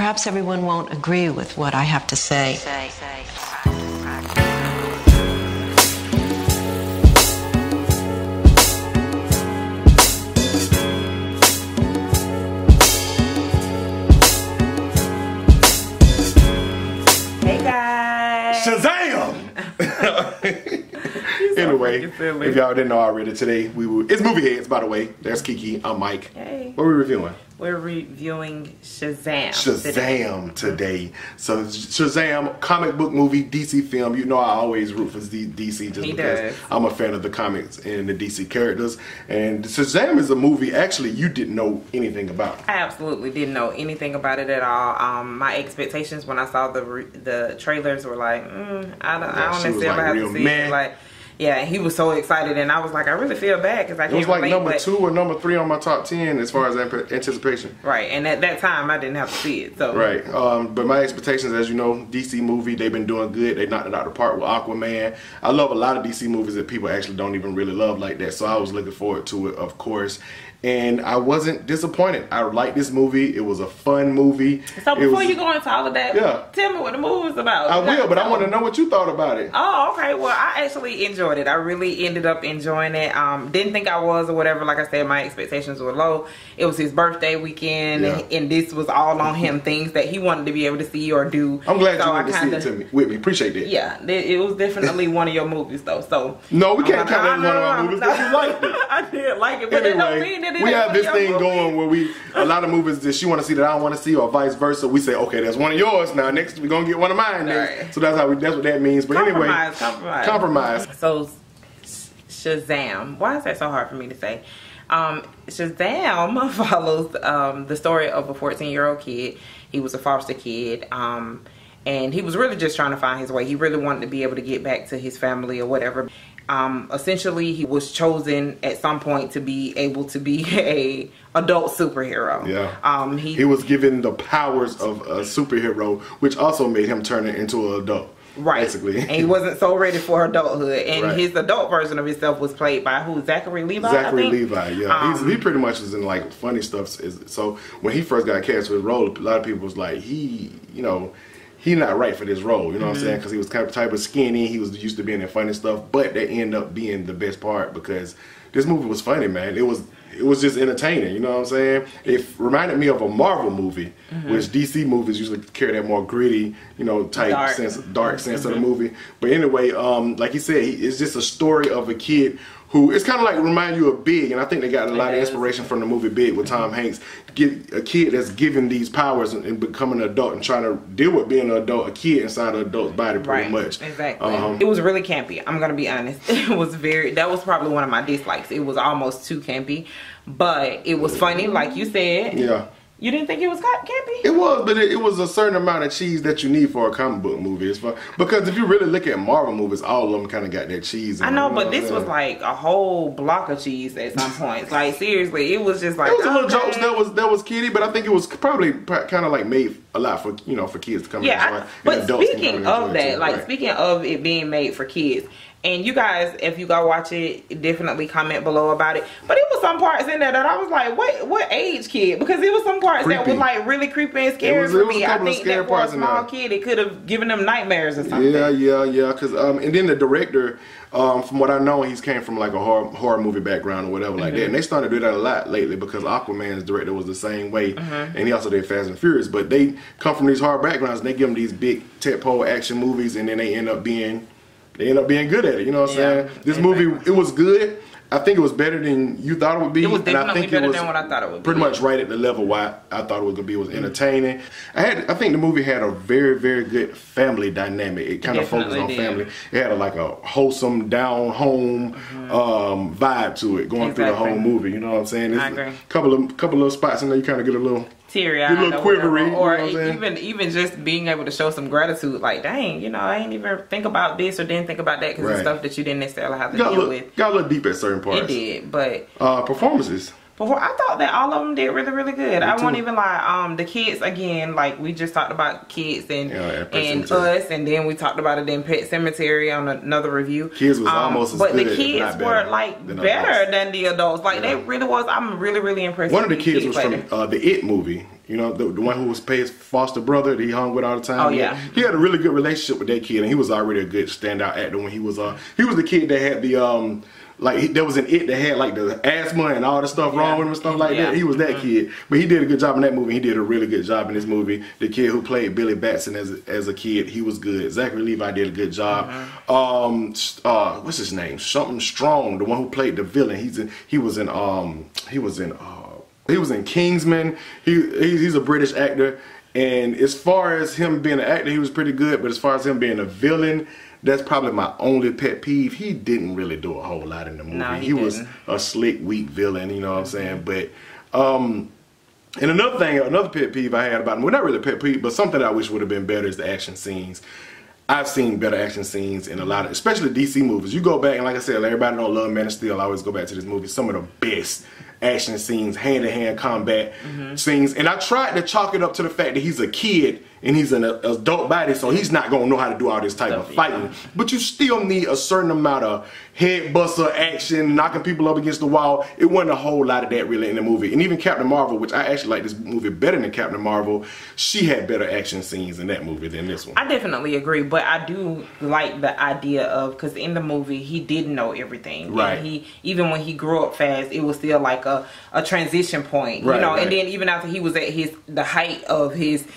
Perhaps everyone won't agree with what I have to say. Hey guys! Shazam! Anyway, if y'all didn't know already, today it's Movie Heads, by the way. There's Kiki, I'm Mike. Hey. What are we reviewing? We're reviewing Shazam. Shazam today. So Shazam, comic book movie, DC film. You know I always root for DC just because I'm a fan of the comics and the DC characters. And Shazam is a movie actually you didn't know anything about. I absolutely didn't know anything about it at all. My expectations when I saw the trailers were like, I don't necessarily have to see it. Like, yeah, he was so excited, and I was like, I really feel bad because I can't. It was like number 2 or number 3 on my top 10 as far as anticipation. Right, and at that time, I didn't have to see it. So right, but my expectations, as you know, DC movie, they've been doing good. They knocked it out of the park with Aquaman. I love a lot of DC movies that people actually don't even really love like that. So I was looking forward to it, of course. And I wasn't disappointed. I liked this movie. It was a fun movie. So before you go into all of that, tell me what the movie was about. I will, but I want to know what you thought about it. Oh, okay. Well, I actually enjoyed it. I really ended up enjoying it. Didn't think I was or whatever. Like I said, my expectations were low. It was his birthday weekend, and this was all on him. Things that he wanted to be able to see or do. I'm glad you went to see it with me. Appreciate that. Yeah, it was definitely one of your movies, though. So no, we can't count that as one of our movies because you liked it. I did like it, but it don't mean that we have this thing going where a lot of movies that she want to see that I don't want to see, or vice versa. We say, okay, that's one of yours. Now next we're gonna get one of mine. Right. So that's what that means. But compromise. So Shazam. Why is that so hard for me to say? Shazam follows the story of a 14-year-old kid. He was a foster kid. And he was really just trying to find his way. He really wanted to be able to get back to his family or whatever. Essentially, he was chosen at some point to be able to be a adult superhero. Yeah. He was given the powers of a superhero, which also made him turn into an adult. Right. Basically. And he wasn't so ready for adulthood. And his adult version of himself was played by who? Zachary Levi? Zachary Levi, yeah. He pretty much was in like funny stuff. So when he first got cast for his role, a lot of people was like, he's not right for this role, you know what I'm saying? Because he was kind of type of skinny, he was used to being in funny stuff, but that ended up being the best part because this movie was funny, man. It was just entertaining, you know what I'm saying? It reminded me of a Marvel movie, which DC movies usually carry that more gritty, type dark sense of the movie. But anyway, like you said, it's just a story of a kid who, it's kind of like remind you of Big, and I think they got a lot of inspiration from the movie Big with Tom Hanks. Get a kid that's given these powers and becoming an adult and trying to deal with being an adult, a kid inside an adult's body pretty much. Exactly. It was really campy, I'm gonna be honest. That was probably one of my dislikes. It was almost too campy, but it was funny, like you said. Yeah. You didn't think it was campy? It was, but it was a certain amount of cheese that you need for a comic book movie. It's fun. Because if you really look at Marvel movies, all of them kind of got that cheese in I know, but this was like a whole block of cheese at some points. Like, seriously, it was just like... It was a little jokes that was kiddie, but I think it was probably kind of like made a lot for, for kids to come in. But speaking of that, like speaking of it being made for kids, and you guys, if you go watch it, definitely comment below about it. But it was some parts in there that I was like, what age kid? Because it was some parts that was like really creepy and scary for me. I think that for a small kid, it could have given them nightmares or something. Yeah. Because and then the director, from what I know, he's came from like a horror movie background or whatever like that. And they started to do that a lot lately because Aquaman's director was the same way, and he also did Fast and Furious. But they come from these horror backgrounds, and they give them these big tentpole action movies, and then they end up being good at it, you know what I'm saying? This movie, it was good. I think it was better than you thought it would be. It was definitely better than what I thought it would be. Pretty much right at the level why I thought it was going to be. It was entertaining. I think the movie had a very, very good family dynamic. It kind of focused on family. It had a wholesome, down-home vibe to it going through the whole movie, you know what I'm saying? I agree. Couple of spots in there you kind of get a little... teary-eyed, a little quivery, or even just being able to show some gratitude, like dang, I ain't even think about this or didn't think about that because it's stuff that you didn't necessarily have to deal with. Got a little deep at certain parts. It did, but performances. before, I thought that all of them did really, really good. I won't even lie. The kids, again, like we just talked about kids and us, and then we talked about it in Pet Cemetery on another review. Kids was almost as good, but the kids were like better than the adults. Like they really was. I'm really, really impressed. One of the kids was from the It movie. You know, the one who was Pay's foster brother that he hung with all the time. Oh yeah, he had a really good relationship with that kid, and he was already a good standout actor when he was the kid that had the there was an It that had like the asthma and all the stuff wrong with him and stuff like that. He was that kid, but he did a good job in that movie. He did a really good job in this movie. The kid who played Billy Batson as a kid, he was good. Zachary Levi did a good job. What's his name? Something Strong, the one who played the villain. He was in Kingsman. He's a British actor, and as far as him being an actor, he was pretty good. But as far as him being a villain, that's probably my only pet peeve. He didn't really do a whole lot in the movie. No, he was a slick, weak villain, you know what I'm saying? But, and another pet peeve I had about him, well, not really a pet peeve, but something I wish would have been better is the action scenes. I've seen better action scenes in a lot of, especially DC movies. You go back, and like I said, everybody don't love Man of Steel. I always go back to this movie. Some of the best action scenes, hand-to-hand combat scenes. And I tried to chalk it up to the fact that he's a kid and he's an adult body, so he's not going to know how to do all this type of fighting. But you still need a certain amount of head buster action, knocking people up against the wall. It wasn't a whole lot of that really in the movie. And even Captain Marvel, which I actually like this movie better than Captain Marvel, she had better action scenes in that movie than this one. I definitely agree, but I do like the idea of, because in the movie, he didn't know everything. Right. And even when he grew up fast, it was still like a transition point, you know, and then even after he was at the height of his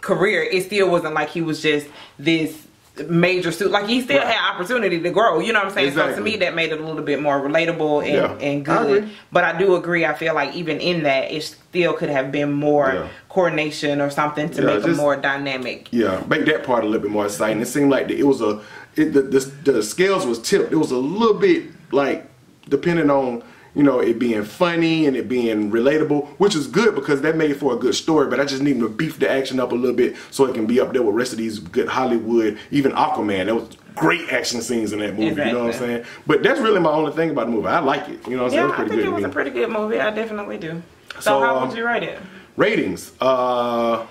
career, it still wasn't like he was just this major suit. Like he still had opportunity to grow, you know what I'm saying? So to me that made it a little bit more relatable and good. But I do agree, I feel like even in that it still could have been more coordination or something to make it more dynamic. Yeah, make that part a little bit more exciting. It seemed like it was the scales was tipped. It was a little bit like, depending on, you know, it being funny and it being relatable, which is good because that made for a good story, but I just need to beef the action up a little bit so it can be up there with the rest of these good Hollywood, even Aquaman. There was great action scenes in that movie, you know what I'm saying? But that's really my only thing about the movie. I like it, you know what I'm saying? I think it was a pretty good movie. I definitely do. So how would you rate it? Ratings. Wow.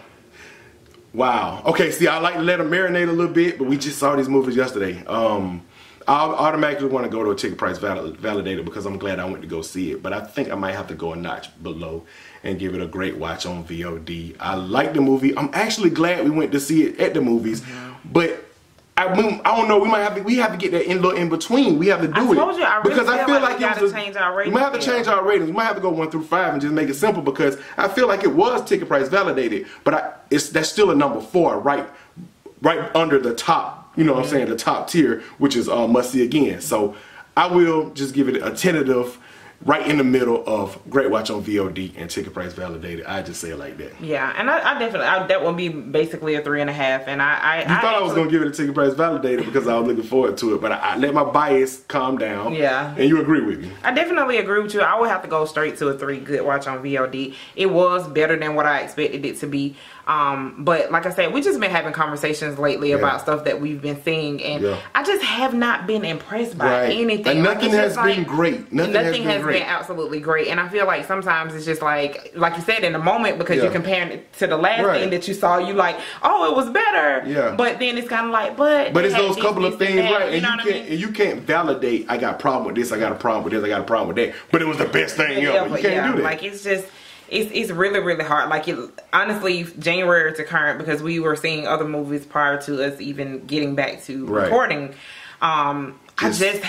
Okay, see, I like to let them marinate a little bit, but we just saw these movies yesterday. I automatically want to go to a ticket price validated because I'm glad I went to go see it. But I think I might have to go a notch below and give it a great watch on VOD. I like the movie. I'm actually glad we went to see it at the movies. But I don't know. We have to get that little in between. We have to do it because I feel like we might have to change our ratings. We might have to go 1 through 5 and just make it simple because I feel like it was ticket price validated. But that's still a number 4, right under the top. You know what I'm saying? The top tier, which is must see again. So I will just give it a tentative right in the middle of great watch on VOD and ticket price validated. I just say it like that. Yeah, and I definitely, that would be basically a 3.5. And you thought I was going to give it a ticket price validated because I was looking forward to it, but I let my bias calm down. Yeah. And you agree with me. I definitely agree with you. I would have to go straight to a 3 good watch on VOD. It was better than what I expected it to be. But like I said, we just been having conversations lately about stuff that we've been seeing, and I just have not been impressed by anything. And nothing has been great. Nothing has been absolutely great. And I feel like sometimes it's just like you said, in the moment, because you're comparing it to the last thing that you saw, you like, oh, it was better. Yeah. But then it's kind of like, but it's those couple of things, right? And you can't validate. I got a problem with this. I got a problem with this. I got a problem with that. But it was the best thing ever. You can't do that. Like it's just. It's really, really hard. Like, honestly, January to current, because we were seeing other movies prior to us even getting back to recording. I just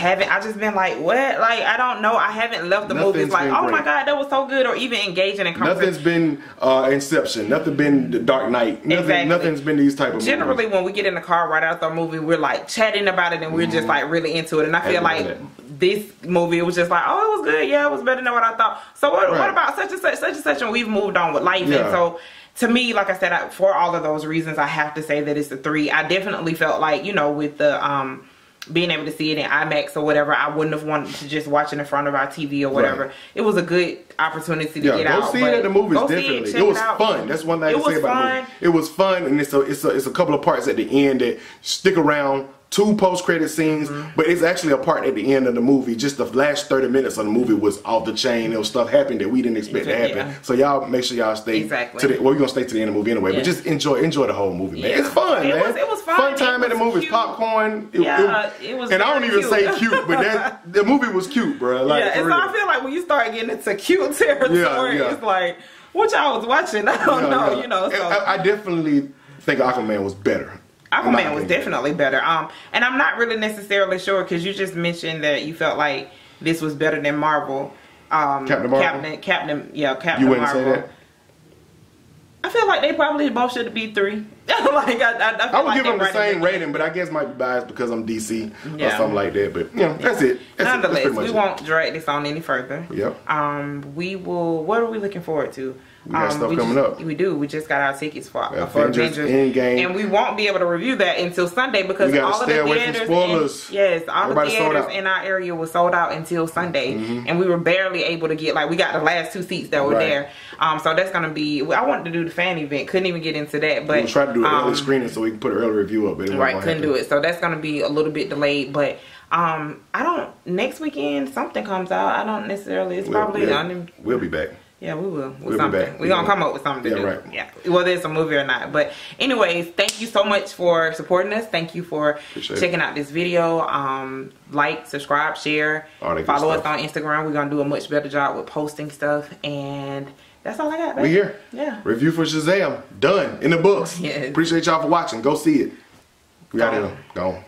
been like, what? Like, I don't know. I haven't left the movies like, oh my God, that was so good, or even engaging in conversation. Nothing's been Inception. Nothing been The Dark Knight. Nothing's been these type of movies. Generally, when we get in the car right after a movie, we're like chatting about it and we're just like really into it. And I feel like this movie, it was just like, oh, it was good. Yeah, it was better than what I thought. So what about such and such, and we've moved on with life. And so to me, like I said, for all of those reasons, I have to say that it's a 3. I definitely felt like, you know, with the being able to see it in IMAX or whatever, I wouldn't have wanted to just watch it in front of our TV or whatever. It was a good opportunity to get out. Go see it at the movies, definitely. It was fun. That's one thing I can say about the movie. It was fun, and it's a couple of parts at the end that stick around 2 post-credit scenes, but it's actually a part at the end of the movie. Just the last 30 minutes of the movie was off the chain. There was stuff happened that we didn't expect to happen. So y'all make sure y'all stay to the, well, we're gonna stay to the end of the movie anyway, but just enjoy the whole movie, man. It's fun, man. It was fun. Fun time at the movies, popcorn. It was. And I don't even say cute, but the movie was cute, bro. Like, and so I feel like when you start getting into cute territory, it's like, what y'all was watching? I don't know, you know. So. I definitely think Aquaman was better. Aquaman was definitely better. And I'm not really necessarily sure because you just mentioned that you felt like this was better than Marvel. Captain Marvel. Captain you wouldn't Marvel. say that? I feel like they probably both should be 3. Like I would give them the same rating, but I guess might be biased because I'm DC or something like that. But that's it. Nonetheless, we won't drag this on any further. Yep. We will. What are we looking forward to? We got stuff coming up. We do. We just got our tickets for Avengers Endgame, and we won't be able to review that until Sunday because all of the theaters, all the theaters in our area were sold out until Sunday, and we were barely able to get we got the last 2 seats that were there. So that's gonna be. I wanted to do the fan event, couldn't even get into that, but we tried to do an early screening so we can put an early review up. But couldn't do it. So that's gonna be a little bit delayed, but. I don't. Next weekend something comes out. I don't necessarily. It's probably. We'll be back. Yeah, we will. We'll be back. We're going to come up with something to do. Right. Yeah. Whether it's a movie or not. But anyways, thank you so much for supporting us. Thank you for checking out this video. Like, subscribe, share. Follow us on Instagram. We're going to do a much better job with posting stuff. And that's all I got, baby. We here. Yeah. Review for Shazam. Done. In the books. Yes. Appreciate y'all for watching. Go see it. We out here. Gone.